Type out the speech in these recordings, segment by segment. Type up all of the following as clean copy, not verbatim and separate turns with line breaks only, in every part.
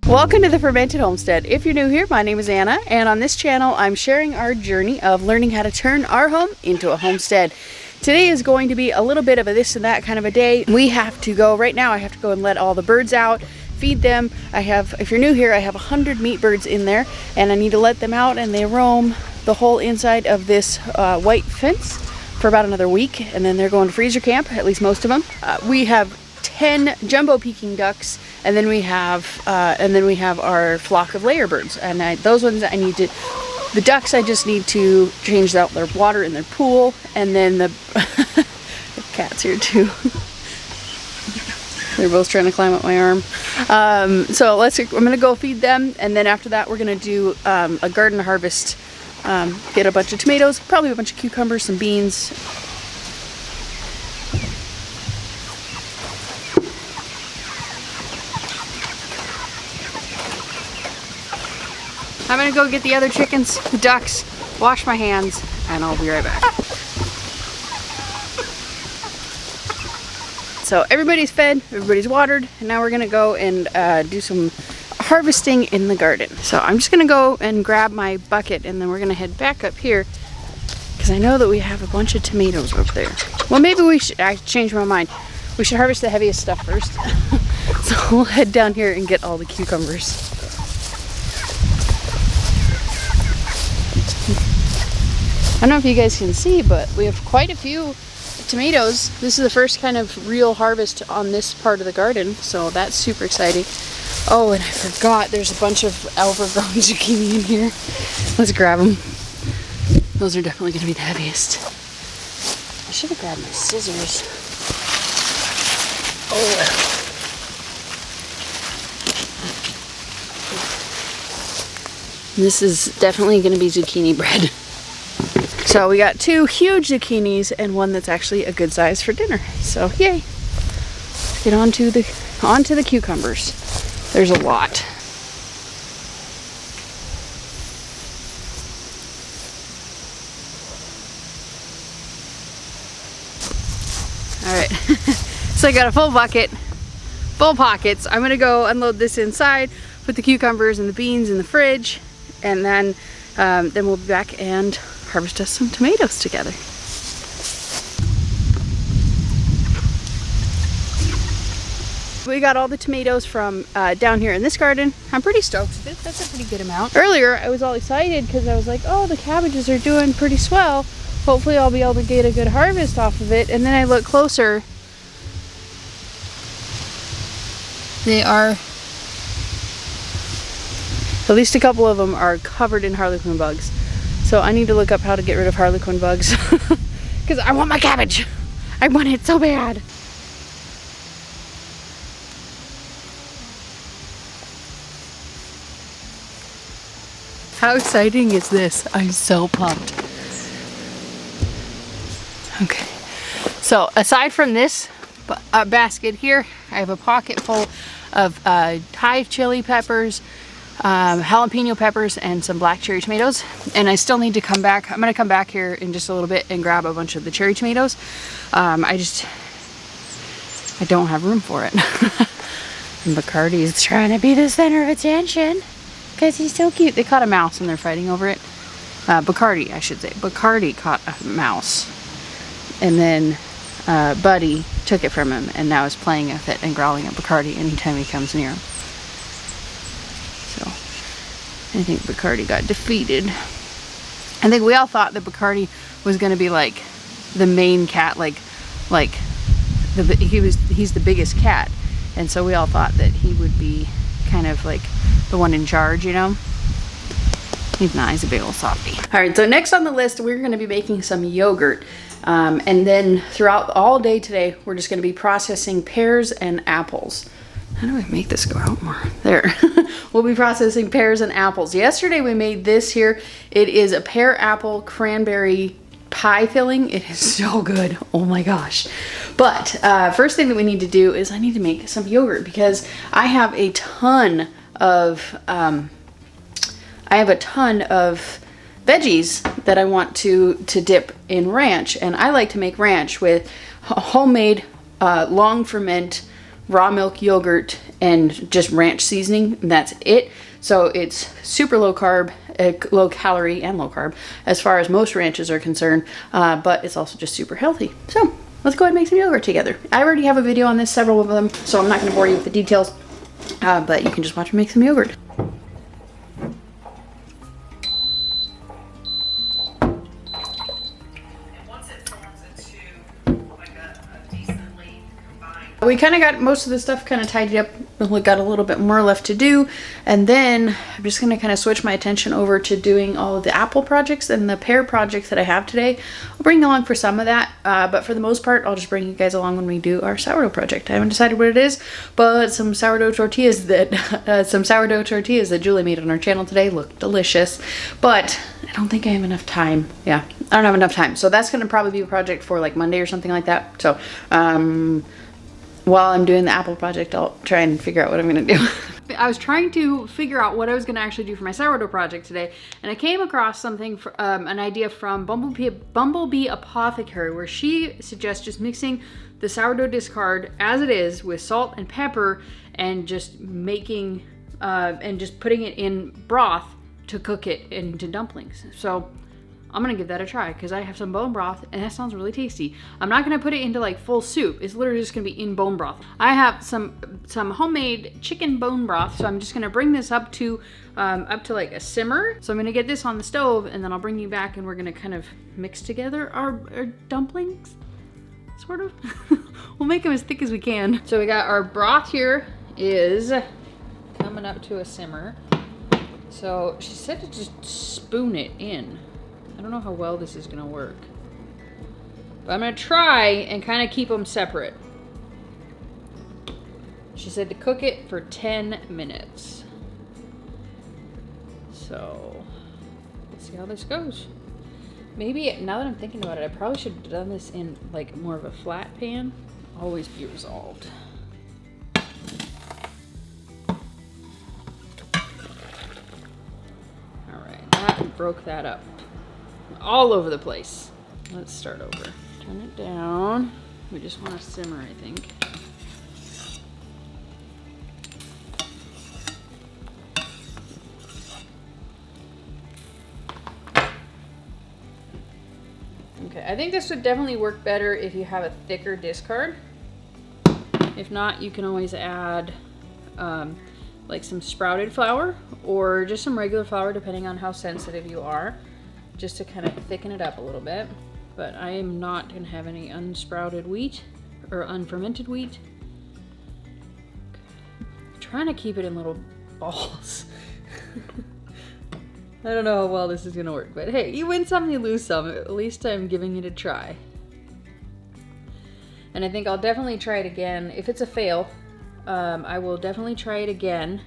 Welcome to the Fermented Homestead. If you're new here, my name is Anna, and on this channel I'm sharing our journey of learning how to turn our home into a homestead. Today is going to be a little bit of a this and that kind of a day. We have to go, right now I have to go and let all the birds out, feed them. If you're new here, I have 100 meat birds in there, and I need to let them out, and they roam the whole inside of this white fence for about another week, and then they're going to freezer camp, at least most of them. We have 10 jumbo Peking ducks, and then we have our flock of layer birds, and those ones I need to, the ducks I just need to change out their water in their pool, and then the cat's here too. They're both trying to climb up my arm. I'm gonna go feed them, and then after that we're gonna do a garden harvest. Get a bunch of tomatoes, probably a bunch of cucumbers, some beans. I'm gonna go get the other chickens, the ducks, wash my hands, and I'll be right back. So everybody's fed, everybody's watered, and now we're gonna go and do some harvesting in the garden. So I'm just gonna go and grab my bucket, and then we're gonna head back up here because I know that we have a bunch of tomatoes up there. Well, maybe I changed my mind. We should harvest the heaviest stuff first. So we'll head down here and get all the cucumbers. I don't know if you guys can see, but we have quite a few tomatoes. This is the first kind of real harvest on this part of the garden, so that's super exciting. Oh, and I forgot there's a bunch of overgrown zucchini in here. Let's grab them. Those are definitely going to be the heaviest. I should have grabbed my scissors. Oh. This is definitely going to be zucchini bread. So we got 2 huge zucchinis and one that's actually a good size for dinner. So yay! Let's get onto the cucumbers. There's a lot. All right, so I got a full bucket, full pockets. I'm gonna go unload this inside, put the cucumbers and the beans in the fridge, and then we'll be back and harvest us some tomatoes together. We got all the tomatoes from down here in this garden. I'm pretty stoked with it. That's a pretty good amount. Earlier I was all excited because I was like, oh, the cabbages are doing pretty swell. Hopefully I'll be able to get a good harvest off of it. And then I look closer. They are, at least a couple of them are covered in harlequin bugs. So I need to look up how to get rid of harlequin bugs because I want my cabbage. I want it so bad. How exciting is this? I'm so pumped. Okay, so aside from this basket here, I have a pocket full of Thai chili peppers, jalapeno peppers, and some black cherry tomatoes, and I still need to come back. I'm going to come back here in just a little bit and grab a bunch of the cherry tomatoes. I don't have room for it. And Bacardi's trying to be the center of attention because he's so cute. They caught a mouse and they're fighting over it. Bacardi, I should say. Bacardi caught a mouse, and then Buddy took it from him and now is playing with it and growling at Bacardi anytime he comes near him. So I think Bacardi got defeated. I think we all thought that Bacardi was going to be like the main cat, he's the biggest cat, and so we all thought that he would be kind of like the one in charge, you know. He's not, he's a big old softie. All right, so next on the list, we're going to be making some yogurt. And then throughout all day today, we're just going to be processing pears and apples. How do I make this go out more? There. We'll be processing pears and apples. Yesterday we made this here. It is a pear apple cranberry pie filling. It is so good. Oh my gosh. But first thing that we need to do is I need to make some yogurt because I have a ton of veggies that I want to dip in ranch, and I like to make ranch with homemade long ferment raw milk, yogurt, and just ranch seasoning, and that's it. So it's super low carb, low calorie, and low carb as far as most ranches are concerned, but it's also just super healthy. So let's go ahead and make some yogurt together. I already have a video on this, several of them, so I'm not going to bore you with the details, but you can just watch me make some yogurt. We kind of got most of the stuff kind of tidied up. We got a little bit more left to do, and then I'm just going to kind of switch my attention over to doing all of the apple projects and the pear projects that I have today. I'll bring you along for some of that, but for the most part, I'll just bring you guys along when we do our sourdough project. I haven't decided what it is, but some sourdough tortillas that Julie made on our channel today look delicious, but I don't think I have enough time. Yeah, I don't have enough time, so that's going to probably be a project for like Monday or something like that. So while I'm doing the apple project, I'll try and figure out what I'm going to do. I was trying to figure out what I was going to actually do for my sourdough project today, and I came across something, an idea from Bumblebee Apothecary, where she suggests just mixing the sourdough discard as it is with salt and pepper, and just making, and just putting it in broth to cook it into dumplings. So I'm gonna give that a try because I have some bone broth and that sounds really tasty. I'm not gonna put it into like full soup. It's literally just gonna be in bone broth. I have some homemade chicken bone broth, so I'm just gonna bring this up to like a simmer. So I'm gonna get this on the stove, and then I'll bring you back and we're gonna kind of mix together our dumplings, sort of. We'll make them as thick as we can. So we got our broth here is coming up to a simmer. So she said to just spoon it in. I don't know how well this is gonna work, but I'm gonna try and kind of keep them separate. She said to cook it for 10 minutes. So let's see how this goes. Maybe, now that I'm thinking about it, I probably should have done this in like more of a flat pan. Always be resolved. All right, that broke that up. All over the place. Let's start over. Turn it down. We just want to simmer, I think. Okay, I think this would definitely work better if you have a thicker discard. If not, you can always add like some sprouted flour or just some regular flour, depending on how sensitive you are, just to kind of thicken it up a little bit. But I am not going to have any unsprouted wheat or unfermented wheat. I'm trying to keep it in little balls. I don't know how well this is going to work, but hey, you win some, you lose some. At least I'm giving it a try. And I think I'll definitely try it again. If it's a fail, I will definitely try it again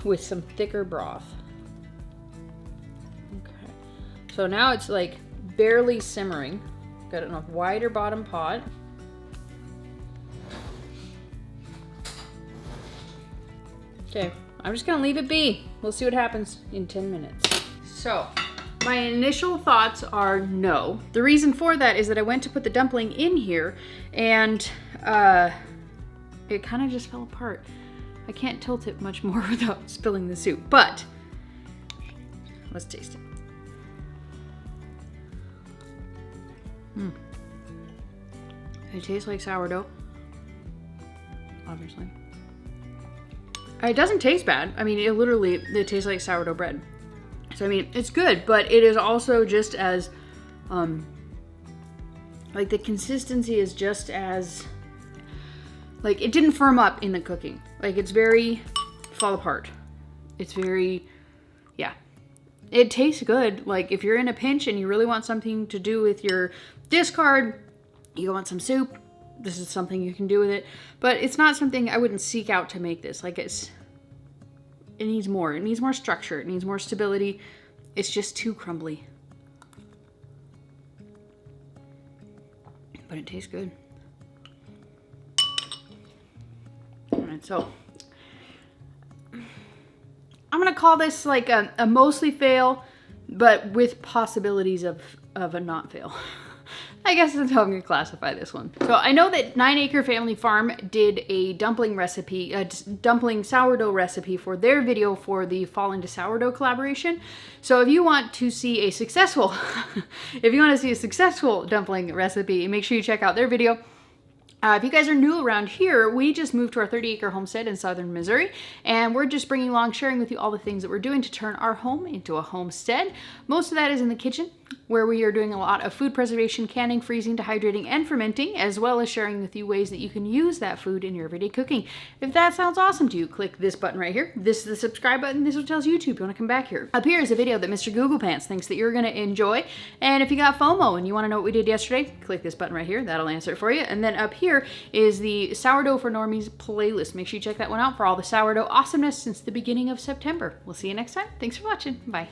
with some thicker broth. So now it's like barely simmering. Got a wider bottom pot. Okay, I'm just gonna leave it be. We'll see what happens in 10 minutes. So my initial thoughts are no. The reason for that is that I went to put the dumpling in here and it kind of just fell apart. I can't tilt it much more without spilling the soup, but let's taste it. It tastes like sourdough, obviously. It doesn't taste bad. I mean, it tastes like sourdough bread. So I mean, it's good, but it is also just as, like the consistency is just as, like it didn't firm up in the cooking. Like it's very fall apart. It's very, yeah. It tastes good. Like if you're in a pinch and you really want something to do with your discard, you want some soup, this is something you can do with it. But it's not something I wouldn't seek out to make this. Like it needs more. It needs more structure. It needs more stability. It's just too crumbly. But it tastes good. All right, so I'm gonna call this like a mostly fail, but with possibilities of a not fail. I guess that's how I'm gonna classify this one. So I know that 9 Acre Family Farm did a dumpling recipe, a dumpling sourdough recipe for their video for the Fall into Sourdough collaboration. So if you want to see a successful, dumpling recipe, make sure you check out their video. If you guys are new around here, we just moved to our 30-acre homestead in southern Missouri, and we're just bringing along, sharing with you all the things that we're doing to turn our home into a homestead. Most of that is in the kitchen, where we are doing a lot of food preservation, canning, freezing, dehydrating, and fermenting, as well as sharing with you ways that you can use that food in your everyday cooking. If that sounds awesome to you, click this button right here. This is the subscribe button. This is what tells YouTube you want to come back here. Up here is a video that Mr. Google Pants thinks that you're going to enjoy. And if you got FOMO and you want to know what we did yesterday, click this button right here. That'll answer it for you. And then up here is the Sourdough for Normies playlist. Make sure you check that one out for all the sourdough awesomeness since the beginning of September. We'll see you next time. Thanks for watching. Bye.